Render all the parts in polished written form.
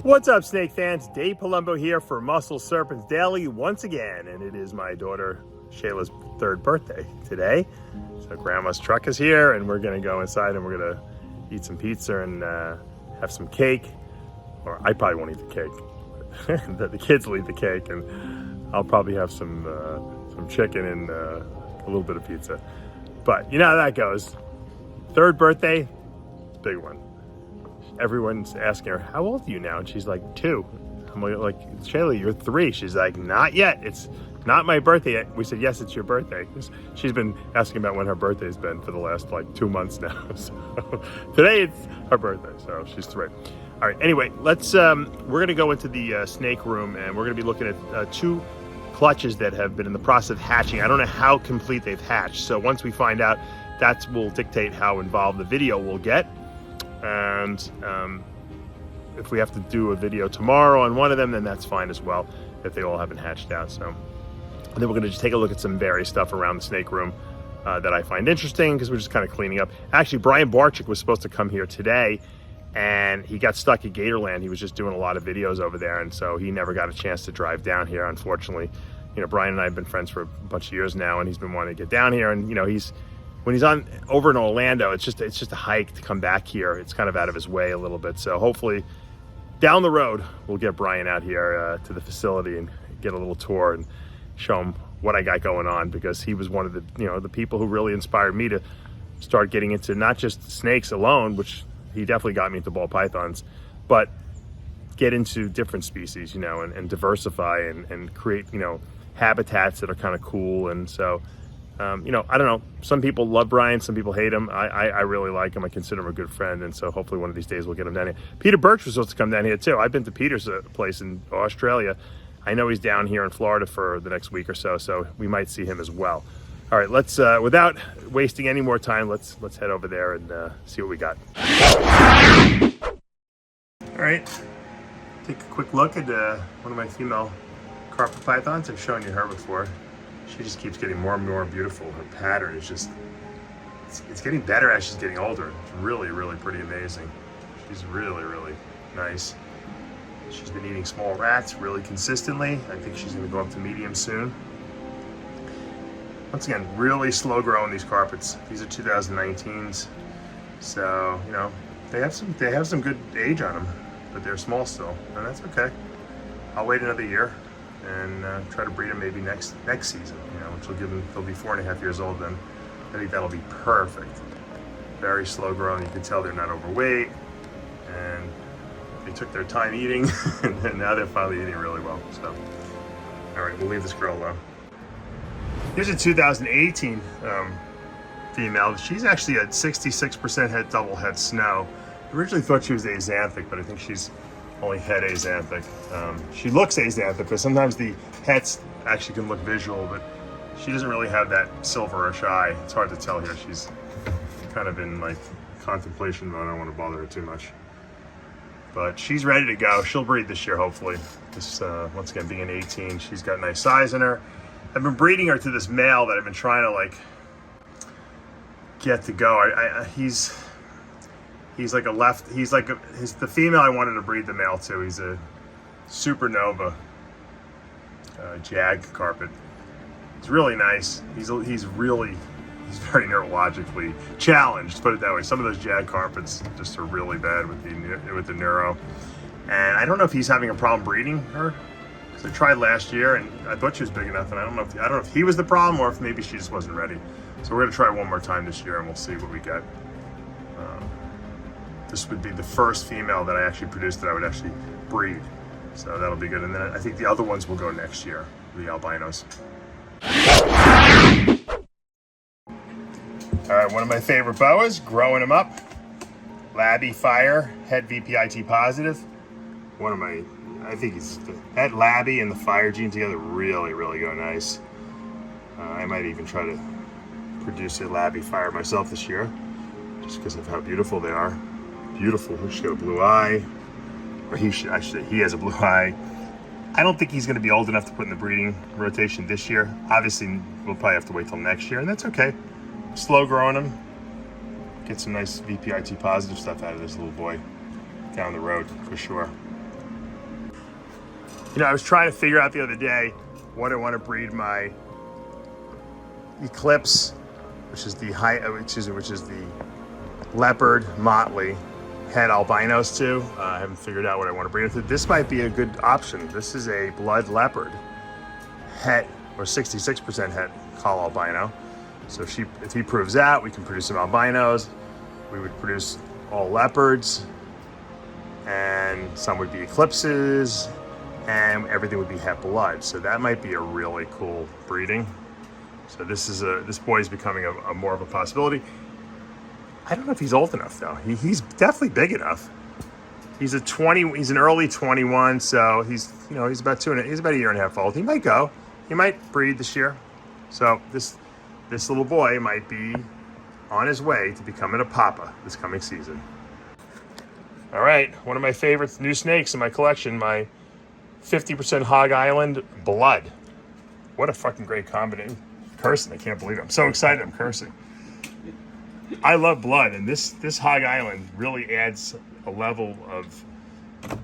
What's up, snake fans? Dave Palumbo here for Muscle Serpents Daily once again, and it is my daughter Shayla's third birthday today. So Grandma's truck is here, and we're gonna go inside and we're gonna eat some pizza and have some cake. Or I probably won't eat the cake. The kids will eat the cake, and I'll probably have some chicken and a little bit of pizza. But you know how that goes. Third birthday, big one. Everyone's asking her, how old are you now? And she's like, 2. I'm like, Shayla, you're 3. She's like, not yet. It's not my birthday yet. We said, yes, it's your birthday. She's been asking about when her birthday's been for the last like 2 months now. So today it's her birthday, so she's 3. All right, anyway, let's, we're gonna go into the snake room, and we're gonna be looking at 2 clutches that have been in the process of hatching. I don't know how complete they've hatched. So once we find out, that will dictate how involved the video will get. And if we have to do a video tomorrow on one of them, then that's fine as well, if they all haven't hatched out. So, and then we're going to just take a look at some various stuff around the snake room that I find interesting, because we're just kind of cleaning up. Actually, Brian Barczyk was supposed to come here today, and he got stuck at Gatorland. He was just doing a lot of videos over there, and so he never got a chance to drive down here, unfortunately. You know, Brian and I have been friends for a bunch of years now, and he's been wanting to get down here, and you know, when he's over in Orlando, it's just a hike to come back here. It's kind of out of his way a little bit. So hopefully down the road, we'll get Brian out here to the facility and get a little tour and show him what I got going on, because he was one of the people who really inspired me to start getting into not just snakes alone, which he definitely got me into ball pythons, but get into different species, and diversify and create, habitats that are kind of cool. And so, I don't know. Some people love Brian, some people hate him. I really like him. I consider him a good friend, and so hopefully one of these days we'll get him down here. Peter Birch was supposed to come down here too. I've been to Peter's place in Australia. I know he's down here in Florida for the next week or so, so we might see him as well. All right, let's without wasting any more time, let's head over there and see what we got. All right, take a quick look at one of my female carpet pythons. I've shown you her before. She just keeps getting more and more beautiful. Her pattern is just, it's getting better as she's getting older. It's really, really pretty amazing. She's really, really nice. She's been eating small rats really consistently. I think she's gonna go up to medium soon. Once again, really slow growing, these carpets. These are 2019s. So, they have some good age on them, but they're small still, and that's okay. I'll wait another year and try to breed them maybe next season, which will give them, they'll be 4.5 years old then. I think that'll be perfect. Very slow growing. You can tell they're not overweight, and they took their time eating, and now they're finally eating really well. So, all right, we'll leave this girl alone. Here's a 2018 female. She's actually at 66% double head snow. I originally thought she was axanthic, but I think she's only head axanthic. She looks axanthic, but sometimes the heads actually can look visual, but she doesn't really have that silverish eye. It's hard to tell here. She's kind of in like contemplation mode. I don't want to bother her too much. But she's ready to go. She'll breed this year, hopefully. This, once again, being an 18, she's got nice size in her. I've been breeding her to this male that I've been trying to get to go. He's like the female I wanted to breed the male to. He's a supernova jag carpet. It's really nice. He's very neurologically challenged, put it that way. Some of those jag carpets just are really bad with the neuro. And I don't know if he's having a problem breeding her, because I tried last year and I thought she was big enough, and I don't know if he was the problem or if maybe she just wasn't ready. So we're gonna try one more time this year and we'll see what we get. This would be the first female that I actually produced that I would actually breed. So that'll be good. And then I think the other ones will go next year, the albinos. All right, one of my favorite boas, growing them up. Labby Fire, head VPIT positive. I think that Labby and the Fire gene together really, really go nice. I might even try to produce a Labby Fire myself this year, just because of how beautiful they are. Beautiful. She's got a blue eye, or he has a blue eye. I don't think he's going to be old enough to put in the breeding rotation this year. Obviously, we'll probably have to wait till next year, and that's okay. Slow growing him. Get some nice VPIT positive stuff out of this little boy down the road for sure. You know, I was trying to figure out the other day what I want to breed my Eclipse, which is the leopard motley het albinos to. I haven't figured out what I want to breed with it. This might be a good option. This is a blood leopard het, or 66% het call albino. So if he proves out, we can produce some albinos. We would produce all leopards, and some would be eclipses, and everything would be het blood. So that might be a really cool breeding. So this boy is becoming a more of a possibility. I don't know if he's old enough though. He's definitely big enough. He's an early 21, so he's about he's about a year and a half old. He might go. He might breed this year. So this little boy might be on his way to becoming a papa this coming season. All right, one of my favorite new snakes in my collection, my 50% Hog Island blood. What a fucking great combination. Cursing, I can't believe it. I'm so excited I'm cursing. I love blood, and this Hog Island really adds a level of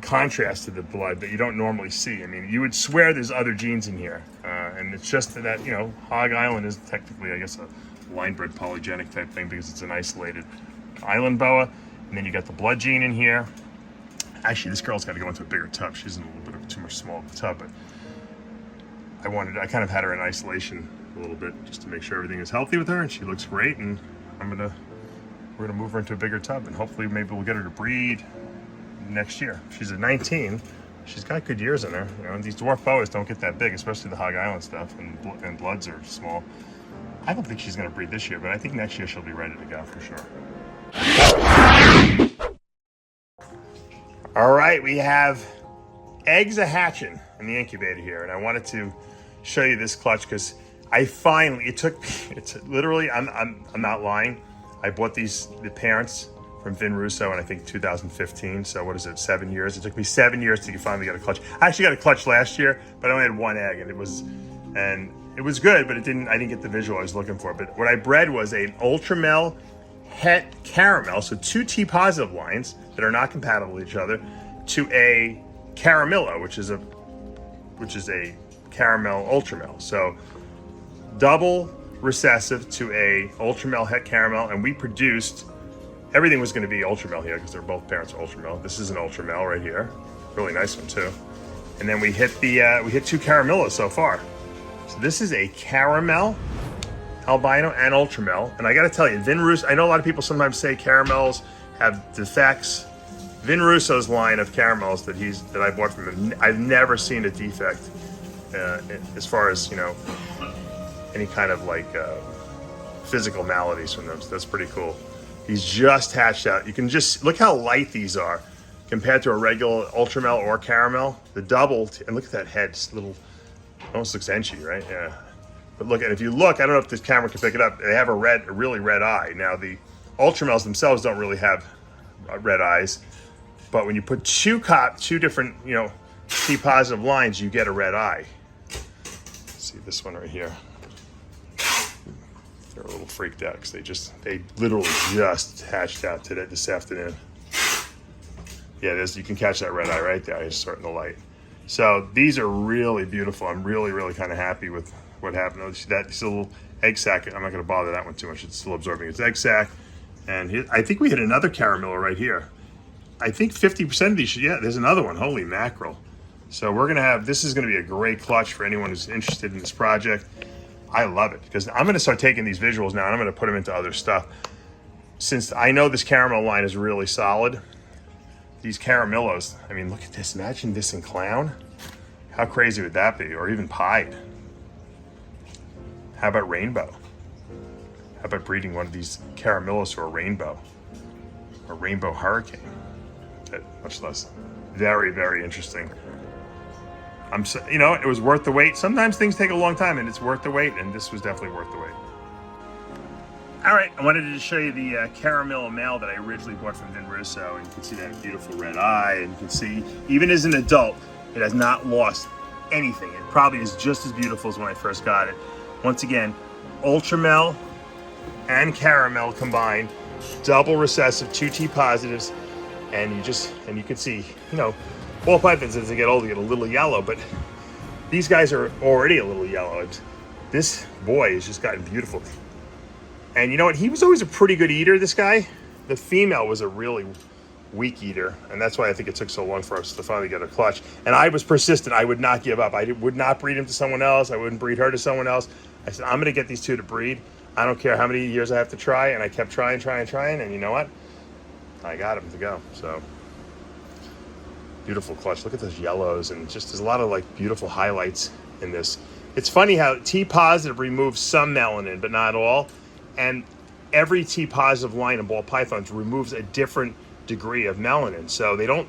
contrast to the blood that you don't normally see. I mean, you would swear there's other genes in here, and it's just that, you know, Hog Island is technically, I guess, a line-bred polygenic type thing because it's an isolated island boa, and then you got the blood gene in here. Actually, this girl's got to go into a bigger tub. She's in a little bit of too much small of a tub, but I kind of had her in isolation a little bit just to make sure everything is healthy with her, and she looks great, and we're gonna move her into a bigger tub, and hopefully maybe we'll get her to breed next year. She's at 19. She's got good years in her. You know, and these dwarf boas don't get that big, especially the Hog Island stuff, and bloods are small. I don't think she's gonna breed this year, but I think next year she'll be ready to go for sure. All right, we have eggs a-hatching in the incubator here, and I wanted to show you this clutch because it's literally, I'm not lying. I bought the parents from Vin Russo in I think 2015. So what is it, 7 years? It took me 7 years to finally get a clutch. I actually got a clutch last year, but I only had one egg, and it was good, but I didn't get the visual I was looking for. But what I bred was an ULTRAMEL het caramel, so two T positive lines that are not compatible with each other, to a Caramillo, which is a caramel ULTRAMEL. So double recessive to a ULTRAMEL het caramel, and we produced, everything was going to be ULTRAMEL here because they're both parents of ULTRAMEL. This is an ULTRAMEL right here, really nice one too. And then we hit two Caramillos so far. So this is a caramel albino and ULTRAMEL, and I got to tell you, Vin Russo, I know a lot of people sometimes say caramels have defects. Vin Russo's line of caramels that I bought from him, I've never seen a defect as far as, you know, any kind of like physical maladies from them. So that's pretty cool. He's just hatched out. You can just look how light these are compared to a regular ULTRAMEL or caramel. The double, and look at that head, it's little, almost looks enchy, right? Yeah. But look, and if you look, I don't know if this camera can pick it up. They have a really red eye. Now the ULTRAMELs themselves don't really have red eyes, but when you put two different, you know, T positive lines, you get a red eye. Let's see this one right here. They're a little freaked out because they literally just hatched out this afternoon. Yeah, you can catch that red eye right there. I just saw it in the light. So these are really beautiful. I'm really, really kind of happy with what happened. This little egg sac, I'm not going to bother that one too much. It's still absorbing its egg sac. And I think we hit another Caramillo right here. I think 50% of these there's another one. Holy mackerel. So this is going to be a great clutch for anyone who's interested in this project. I love it because I'm going to start taking these visuals now and I'm going to put them into other stuff. Since I know this caramel line is really solid, these Caramillos, I mean, look at this. Imagine this in clown. How crazy would that be? Or even pied. How about rainbow? How about breeding one of these Caramillos to a rainbow hurricane? Much less. Very, very interesting. You know, it was worth the wait. Sometimes things take a long time and it's worth the wait, and this was definitely worth the wait. All right, I wanted to show you the Caramillo male that I originally bought from Vin Russo, and you can see that beautiful red eye, and you can see, even as an adult, it has not lost anything. It probably is just as beautiful as when I first got it. Once again, ULTRAMEL and caramel combined, double recessive, two T positives, and you can see, you know, ball pythons, as they get older, get a little yellow, but these guys are already a little yellow. This boy has just gotten beautiful. And you know what? He was always a pretty good eater, this guy. The female was a really weak eater, and that's why I think it took so long for us to finally get a clutch. And I was persistent. I would not give up. I would not breed him to someone else. I wouldn't breed her to someone else. I said, I'm going to get these two to breed. I don't care how many years I have to try. And I kept trying, and you know what? I got him to go. So beautiful clutch. Look at those yellows, and just there's a lot of like beautiful highlights in this. It's funny how T positive removes some melanin, but not all. And every T positive line in ball pythons removes a different degree of melanin. So they don't,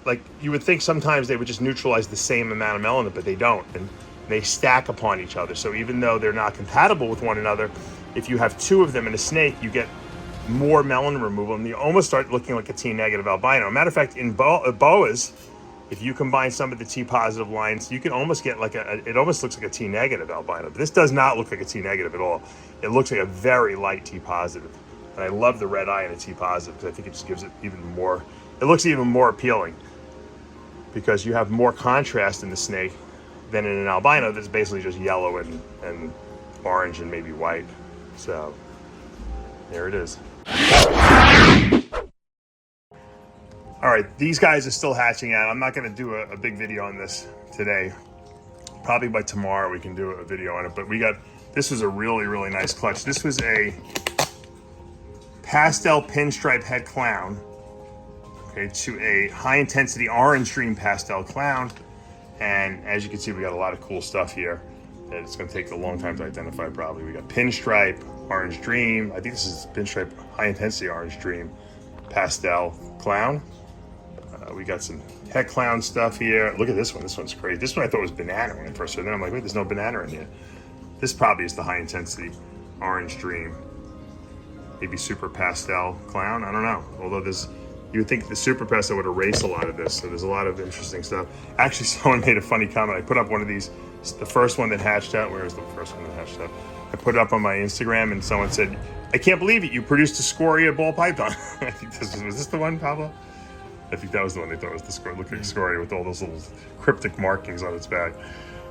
like, you would think sometimes they would just neutralize the same amount of melanin, but they don't. And they stack upon each other. So even though they're not compatible with one another, if you have two of them in a snake, you get more melanin removal, and you almost start looking like a T negative albino. Matter of fact, in boas, if you combine some of the T positive lines, you can almost get like it almost looks like a T negative albino. But this does not look like a T negative at all. It looks like a very light T positive. And I love the red eye in a T positive because I think it just gives it even more, it looks even more appealing because you have more contrast in the snake than in an albino that's basically just yellow and orange and maybe white. So there it is. All right, these guys are still hatching out. I'm not going to do a big video on this today. Probably by tomorrow we can do a video on it. But this was a really, really nice clutch. This was a pastel pinstripe head clown, okay, to a high intensity orange dream pastel clown. And as you can see, we got a lot of cool stuff here that it's going to take a long time to identify probably. We got pinstripe, orange dream. I think this is pinstripe high intensity orange dream pastel clown. We got some head clown stuff here. Look at this one. This one's great. This one I thought was banana when I first saw it. Then I'm like, wait, there's no banana in here. This probably is the high intensity orange dream. Maybe super pastel clown. I don't know. Although you would think the super pastel would erase a lot of this. So there's a lot of interesting stuff. Actually, someone made a funny comment. I put up one of these, the first one that hatched out. Where is the first one that hatched out? I put it up on my Instagram, and someone said, I can't believe it. You produced a scoria ball python. I think was this the one, Pablo? I think that was the one they thought was the score. Looked like scoria with all those little cryptic markings on its back.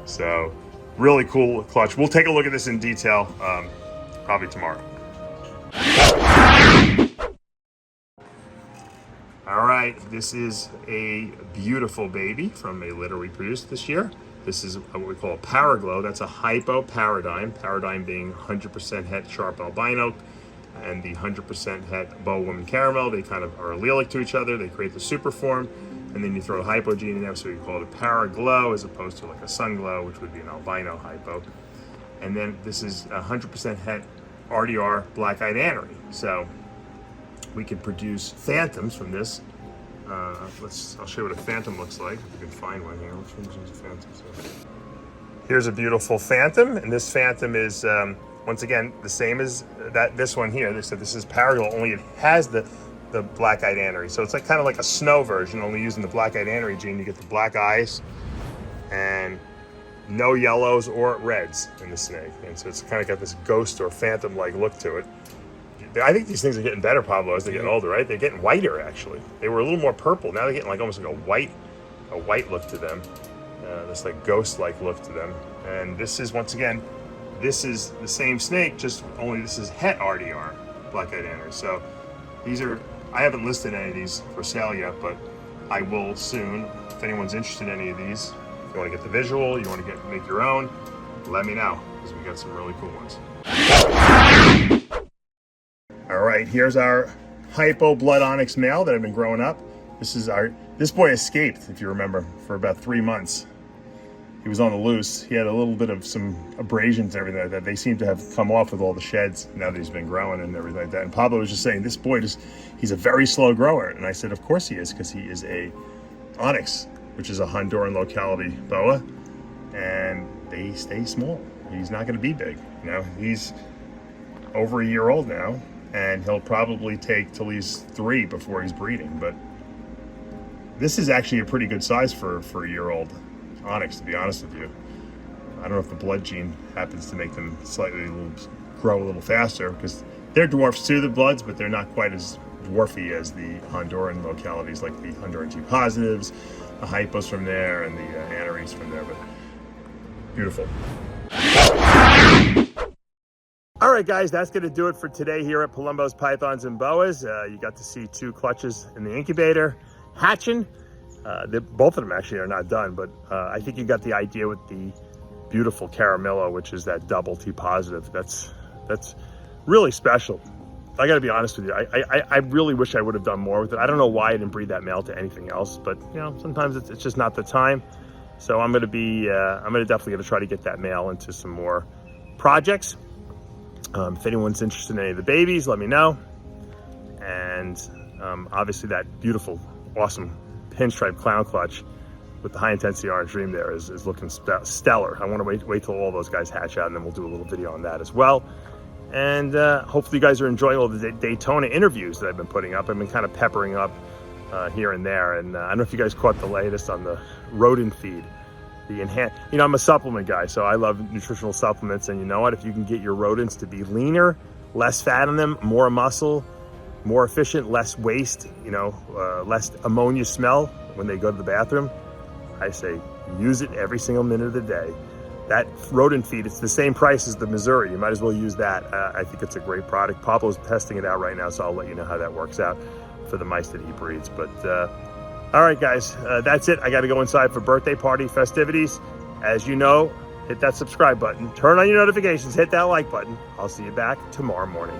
So really cool clutch. We'll take a look at this in detail probably tomorrow. All right, this is a beautiful baby from a litter we produced this year. This is what we call a Paraglow. That's a hypo paradigm. Paradigm being 100% het sharp albino, and the 100% het boa woman caramel. They kind of are allelic to each other. They create the super form, and then you throw a hypo gene in there, so you call it a Paraglow as opposed to like a sun glow, which would be an albino hypo. And then this is 100% het RDR black-eyed anery. So we can produce phantoms from this. I'll show you what a phantom looks like. If you can find one here. Which one's a phantom? So, here's a beautiful phantom, and this phantom is once again the same as this one here. They said this is Paraglow, only it has the black-eyed anery. So it's like kind of like a snow version, only using the black-eyed anery gene. You get the black eyes and no yellows or reds in the snake, and so it's kind of got this ghost or phantom-like look to it. I think these things are getting better, Pablo, as they get older, right? They're getting whiter, actually. They were a little more purple. Now they're getting like almost like a white look to them. This like ghost-like look to them. And this is, once again, this is the same snake, just only this is het RDR, black-eyed anery. So these are, I haven't listed any of these for sale yet, but I will soon. If anyone's interested in any of these, if you want to get the visual, you want to make your own, let me know, because we got some really cool ones. All right, here's our hypo blood onyx male that I've been growing up. This boy escaped, if you remember, for about 3 months. He was on the loose. He had a little bit of some abrasions and everything like that. They seem to have come off with all the sheds now that he's been growing and everything like that. And Pablo was just saying, this boy he's a very slow grower. And I said, of course he is, because he is a Onyx, which is a Honduran locality boa, and they stay small. He's not gonna be big. You know, he's over a year old now, and he'll probably take till he's 3 before he's breeding. But this is actually a pretty good size for a year-old Onyx, to be honest with you. I don't know if the blood gene happens to make them grow a little faster, because they're dwarfs too, the bloods, but they're not quite as dwarfy as the Honduran localities, like the Honduran G positives, the hypos from there, and the anaries from there. But beautiful. All right, guys, that's going to do it for today here at Palumbo's Pythons and Boas. You got to see 2 clutches in the incubator hatching. Both of them actually are not done, but I think you got the idea with the beautiful Caramillo, which is that double T positive. That's really special. I got to be honest with you. I really wish I would have done more with it. I don't know why I didn't breed that male to anything else, but you know, sometimes it's just not the time. So I'm definitely going to try to get that male into some more projects. If anyone's interested in any of the babies, let me know. And obviously that beautiful, awesome pinstripe clown clutch with the high intensity orange dream there is looking stellar. I want to wait till all those guys hatch out, and then we'll do a little video on that as well. And hopefully you guys are enjoying all the Daytona interviews that I've been putting up. I've been kind of peppering up here and there. And I don't know if you guys caught the latest on the rodent feed. You know, I'm a supplement guy, so I love nutritional supplements. And you know what? If you can get your rodents to be leaner, less fat on them, more muscle, more efficient, less waste, you know, less ammonia smell when they go to the bathroom, I say use it every single minute of the day. That rodent feed, it's the same price as the Missouri. You might as well use that. I think it's a great product. Pablo's testing it out right now, so I'll let you know how that works out for the mice that he breeds. But all right, guys, that's it. I got to go inside for birthday party festivities. As you know, hit that subscribe button, turn on your notifications, hit that like button. I'll see you back tomorrow morning.